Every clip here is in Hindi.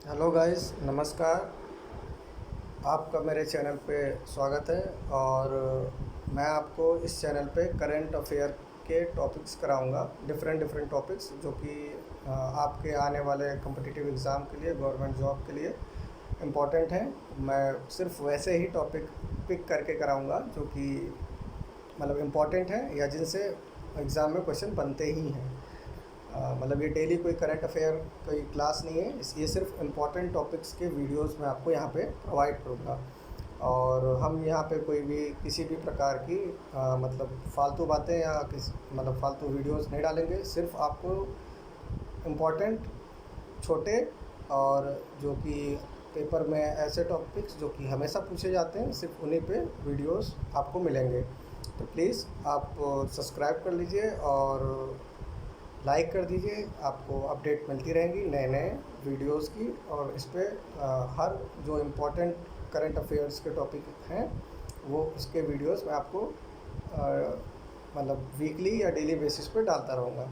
हेलो गाइस, नमस्कार। आपका मेरे चैनल पे स्वागत है। और मैं आपको इस चैनल पे करंट अफेयर के टॉपिक्स कराऊंगा, डिफरेंट डिफरेंट टॉपिक्स जो कि आपके आने वाले कॉम्पिटिटिव एग्ज़ाम के लिए, गवर्नमेंट जॉब के लिए इम्पॉर्टेंट हैं। मैं सिर्फ वैसे ही टॉपिक पिक करके कराऊंगा जो कि मतलब इम्पॉर्टेंट हैं या जिनसे एग्ज़ाम में क्वेश्चन बनते ही हैं। मतलब ये डेली कोई करंट अफेयर कोई क्लास नहीं है, इस ये सिर्फ इम्पॉर्टेंट टॉपिक्स के वीडियोस मैं आपको यहाँ पे प्रोवाइड करूँगा। और हम यहाँ पे कोई भी किसी भी प्रकार की मतलब फालतू बातें या किस मतलब फालतू वीडियोस नहीं डालेंगे। सिर्फ आपको इम्पॉर्टेंट छोटे और जो कि पेपर में ऐसे टॉपिक्स जो कि हमेशा पूछे जाते हैं, सिर्फ उन्हीं पे वीडियोस आपको मिलेंगे। तो प्लीज़ आप सब्सक्राइब कर लीजिए और लाइक कर दीजिए। आपको अपडेट मिलती रहेंगी नए नए वीडियोस की। और इस पे हर जो इम्पोर्टेंट करंट अफेयर्स के टॉपिक हैं वो उसके वीडियोस मैं आपको मतलब वीकली या डेली बेसिस पे डालता रहूँगा।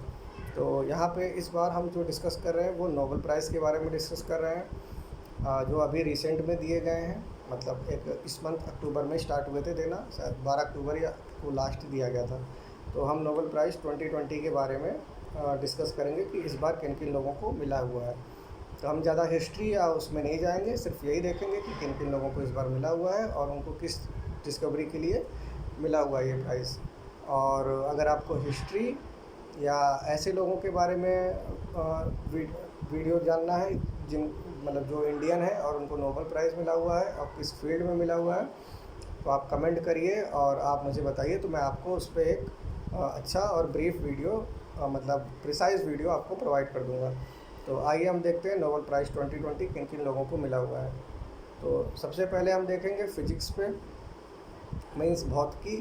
तो यहाँ पे इस बार हम जो डिस्कस कर रहे हैं वो नोबेल प्राइज़ के बारे में डिस्कस कर रहे हैं, जो अभी रिसेंट में दिए गए हैं। मतलब एक इस मंथ अक्टूबर में स्टार्ट हुए थे देना, शायद 12 अक्टूबर या को लास्ट दिया गया था। तो हम नोबेल प्राइज़ 2020 के बारे में डिस्कस करेंगे कि इस बार किन किन लोगों को मिला हुआ है। तो हम ज़्यादा हिस्ट्री या उसमें नहीं जाएंगे, सिर्फ यही देखेंगे कि किन किन लोगों को इस बार मिला हुआ है और उनको किस डिस्कवरी के लिए मिला हुआ है ये प्राइज़। और अगर आपको हिस्ट्री या ऐसे लोगों के बारे में वीडियो जानना है जिन मतलब जो इंडियन है और उनको नोबेल प्राइज़ मिला हुआ है और किस फील्ड में मिला हुआ है, तो आप कमेंट करिए और आप मुझे बताइए। तो मैं आपको उस पर एक अच्छा और ब्रीफ वीडियो मतलब प्रिसाइज़ वीडियो आपको प्रोवाइड कर दूंगा। तो आइए हम देखते हैं नोबेल प्राइज़ 2020 किन किन लोगों को मिला हुआ है। तो सबसे पहले हम देखेंगे फिजिक्स पे, मीन्स भौतिकी,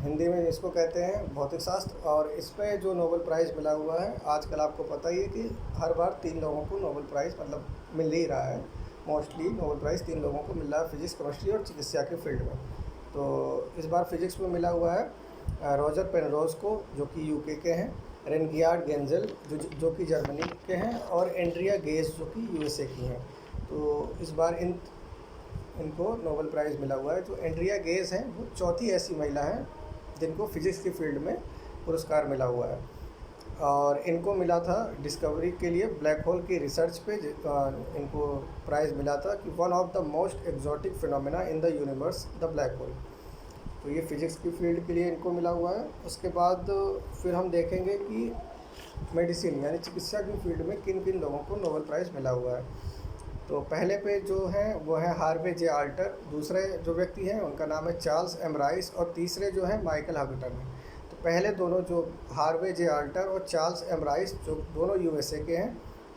हिंदी में इसको कहते हैं भौतिक शास्त्र। और इस पे जो नोबेल प्राइज़ मिला हुआ है, आजकल आपको पता ही है कि हर बार 3 लोगों को नोबेल प्राइज़ मतलब मिल ही रहा है। मोस्टली नोबेल प्राइज़ 3 लोगों को मिल रहा है, फिजिक्स, केमिस्ट्री और चिकित्सा के फील्ड में। तो इस बार फिजिक्स में मिला हुआ है रॉजर पेनरोज को, जो कि यूके के हैं, रेनगियार्ड गेंजल जो कि जर्मनी के हैं, और एंड्रिया गेज जो कि यूएसए की हैं। तो इस बार इनको नोबेल प्राइज़ मिला हुआ है। जो एंड्रिया गेज हैं वो चौथी ऐसी महिला हैं जिनको फिजिक्स की फील्ड में पुरस्कार मिला हुआ है। और इनको मिला था डिस्कवरी के लिए, ब्लैक होल की रिसर्च पे इनको प्राइज़ मिला था कि one of the most exotic phenomena in the universe the black hole. तो ये फिज़िक्स की फील्ड के लिए इनको मिला हुआ है। उसके बाद फिर हम देखेंगे कि मेडिसिन यानी चिकित्सा की फील्ड में किन किन लोगों को नोबेल प्राइज़ मिला हुआ है। तो पहले पे जो हैं वो है हार्वे जे आल्टर, दूसरे जो व्यक्ति हैं उनका नाम है चार्ल्स एम राइस, और तीसरे जो है माइकल हॉगटन है। तो पहले दोनों जो हार्वे जे आल्टर और चार्ल्स एम राइस जो दोनों यूएसए के हैं,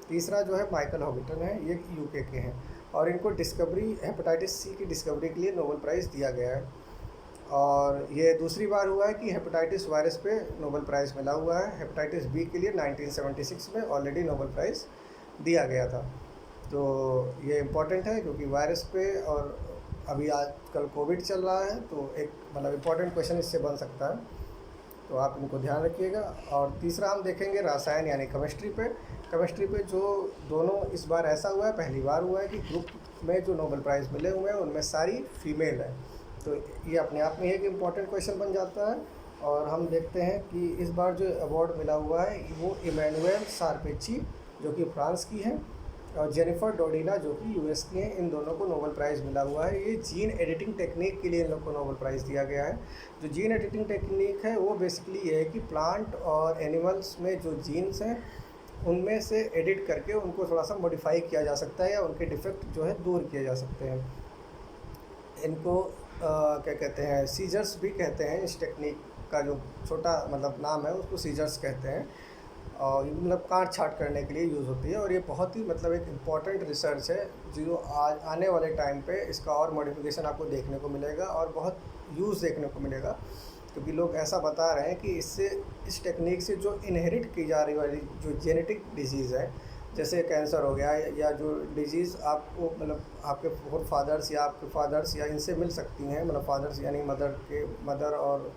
तीसरा जो है माइकल हॉगटन है, ये यूके के हैं। और इनको डिस्कवरी हेपेटाइटिस सी की डिस्कवरी के लिए नोबेल प्राइज़ दिया गया है। और ये दूसरी बार हुआ है कि हेपेटाइटिस वायरस पे नोबेल प्राइज़ मिला हुआ है। हेपेटाइटिस बी के लिए 1976 में ऑलरेडी नोबेल प्राइज़ दिया गया था। तो ये इम्पॉर्टेंट है क्योंकि वायरस पे, और अभी आजकल कोविड चल रहा है, तो एक मतलब इम्पॉर्टेंट क्वेश्चन इससे बन सकता है। तो आप इनको ध्यान रखिएगा। और तीसरा हम देखेंगे रसायन यानी केमिस्ट्री पे। केमिस्ट्री पे जो दोनों इस बार ऐसा हुआ है, पहली बार हुआ है कि ग्रुप में जो नोबेल प्राइज़ मिले हुए हैं उनमें सारी फीमेल हैं। तो ये अपने आप में एक इम्पॉर्टेंट क्वेश्चन बन जाता है। और हम देखते हैं कि इस बार जो अवार्ड मिला हुआ है वो इमैनुएल सारपेची जो कि फ्रांस की हैं, और जेनिफर डोडिना जो कि यूएस की हैं। इन दोनों को नोबेल प्राइज़ मिला हुआ है। ये जीन एडिटिंग टेक्निक के लिए इन लोग को नोबेल प्राइज़ दिया गया है। जो जीन एडिटिंग टेक्निक है वो बेसिकली ये है कि प्लांट और एनिमल्स में जो जीन्स हैं उनमें से एडिट करके उनको थोड़ा सा मॉडिफाई किया जा सकता है या उनके डिफेक्ट जो है दूर किए जा सकते हैं। इनको क्या कहते हैं, सीजर्स भी कहते हैं। इस टेक्निक का जो छोटा मतलब नाम है उसको सीजर्स कहते हैं। और ये मतलब काट छाँट करने के लिए यूज़ होती है। और ये बहुत ही मतलब एक इम्पॉर्टेंट रिसर्च है जो आने वाले टाइम पे इसका और मॉडिफिकेशन आपको देखने को मिलेगा और बहुत यूज़ देखने को मिलेगा। क्योंकि लोग ऐसा बता रहे हैं कि इससे, इस टेक्निक से जो इनहेरिट की जा रही वाली जो जेनेटिक डिजीज़ है, जैसे कैंसर हो गया या जो डिजीज़ आपको मतलब आपके फोर फादर्स या आपके फादर्स या इनसे मिल सकती हैं, मतलब फादर्स यानी मदर और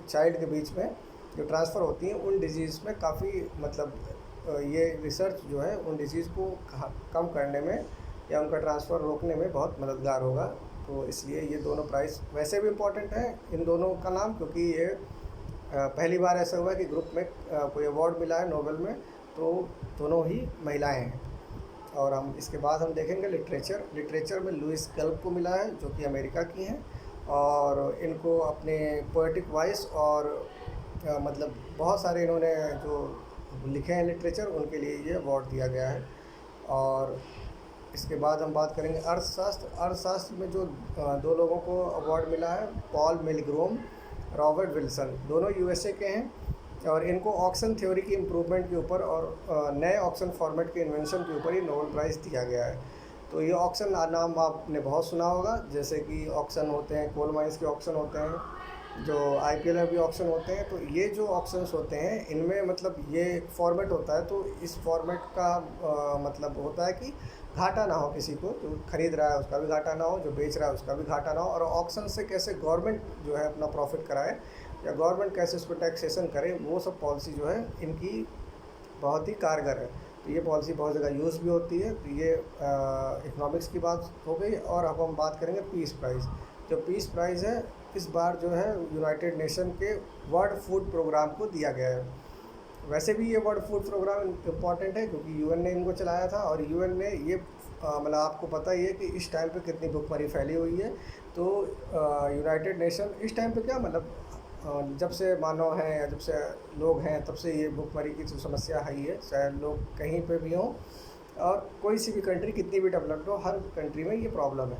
चाइल्ड के बीच में जो ट्रांसफ़र होती हैं, उन डिजीज़ में काफ़ी मतलब ये रिसर्च जो है उन डिजीज़ को कम करने में या उनका ट्रांसफ़र रोकने में बहुत मददगार होगा। तो इसलिए ये दोनों प्राइज़ वैसे भी इम्पोर्टेंट है इन दोनों का नाम, क्योंकि ये पहली बार ऐसा हुआ कि ग्रुप में कोई अवार्ड मिला है नोबेल में, तो दोनों ही महिलाएं हैं। और हम इसके बाद हम देखेंगे लिटरेचर में लुइस गल्ब को मिला है, जो कि अमेरिका की हैं, और इनको अपने पोएटिक वॉइस और मतलब बहुत सारे इन्होंने जो लिखे हैं लिटरेचर, उनके लिए ये अवार्ड दिया गया है। और इसके बाद हम बात करेंगे अर्थशास्त्र में जो दो लोगों को अवार्ड मिला है, पॉल मिलग्रोम, रॉबर्ट विल्सन, दोनों यूएसए के हैं। और इनको ऑक्शन थ्योरी की इम्प्रूवमेंट के ऊपर और नए ऑक्शन फॉर्मेट के इन्वेंशन के ऊपर ही नोबेल प्राइज़ दिया गया है। तो ये ऑक्शन नाम आपने बहुत सुना होगा, जैसे कि ऑक्शन होते हैं, कोल माइंस के ऑक्शन होते हैं, जो आईपीएल में भी ऑक्शन होते हैं। तो ये जो ऑक्शंस होते हैं इनमें मतलब ये एक फॉर्मेट होता है, तो इस फॉर्मेट का मतलब होता है कि घाटा ना हो किसी को, जो खरीद रहा है उसका भी घाटा ना हो, जो बेच रहा है उसका भी घाटा ना हो। और ऑक्शन से कैसे गवर्नमेंट जो है अपना प्रॉफिट कराए या गवर्नमेंट कैसे उसको टैक्सेशन करे, वो सब पॉलिसी जो है इनकी बहुत ही कारगर है। तो ये पॉलिसी बहुत जगह यूज़ भी होती है। तो ये इकनॉमिक्स की बात हो गई। और अब हम बात करेंगे पीस प्राइज़। जो पीस प्राइज़ है इस बार जो है यूनाइटेड नेशन के वर्ल्ड फूड प्रोग्राम को दिया गया है। वैसे भी ये वर्ल्ड फूड प्रोग्राम इम्पॉर्टेंट है क्योंकि यूएन ने इनको चलाया था, और यूएन ने ये मतलब आपको पता ही है कि इस टाइम पे कितनी भुखमरी फैली हुई है। तो यूनाइटेड नेशन इस टाइम पे क्या मतलब जब से मानव हैं या जब से लोग हैं तब से ये भुखमरी की जो समस्या है ही है, चाहे लोग कहीं पे भी हों और कोई सी भी कंट्री कितनी भी डेवलप्ड हो, हर कंट्री में ये प्रॉब्लम है।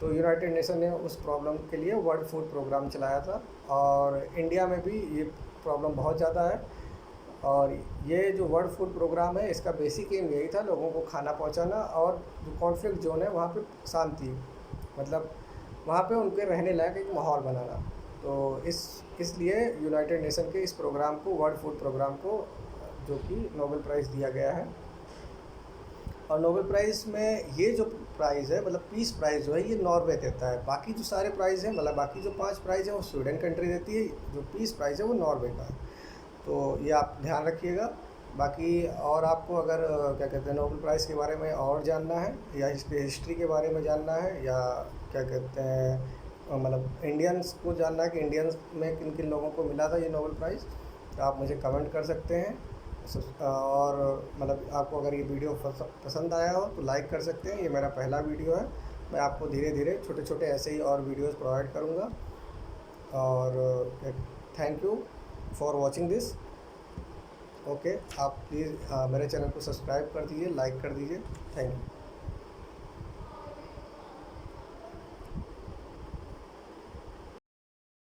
तो यूनाइटेड नेशन ने उस प्रॉब्लम के लिए वर्ल्ड फूड प्रोग्राम चलाया था, और इंडिया में भी ये प्रॉब्लम बहुत ज़्यादा है। और ये जो वर्ल्ड फूड प्रोग्राम है इसका बेसिक एम यही था, लोगों को खाना पहुंचाना और जो कॉन्फ्लिक्ट जोन है वहाँ पे शांति, मतलब वहाँ पे उनके रहने लायक एक माहौल बनाना। तो इसलिए यूनाइटेड नेशन के इस प्रोग्राम को, वर्ल्ड फूड प्रोग्राम को, जो कि नोबेल प्राइज़ दिया गया है। और नोबेल प्राइज़ में ये जो प्राइज़ है मतलब पीस प्राइज़ जो है ये नॉर्वे देता है। बाकी जो सारे प्राइज़ हैं मतलब बाकी जो 5 प्राइज़ हैं वो स्वीडन कंट्री देती है, जो पीस प्राइज़ है वो नॉर्वे का है। तो ये आप ध्यान रखिएगा। बाकी और आपको अगर क्या कहते हैं नोबेल प्राइज़ के बारे में और जानना है या इसके हिस्ट्री के बारे में जानना है, या क्या कहते हैं मतलब इंडियंस को जानना है कि इंडियंस में किन किन लोगों को मिला था ये नोबेल प्राइज़, तो आप मुझे कमेंट कर सकते हैं। और मतलब आपको अगर ये वीडियो पसंद आया हो तो लाइक कर सकते हैं। ये मेरा पहला वीडियो है, मैं आपको धीरे धीरे छोटे छोटे ऐसे ही और वीडियोस प्रोवाइड करूँगा। और thank you for watching this. Okay, आप प्लीज़ मेरे चैनल को सब्सक्राइब कर दीजिए, लाइक कर दीजिए। Thank you.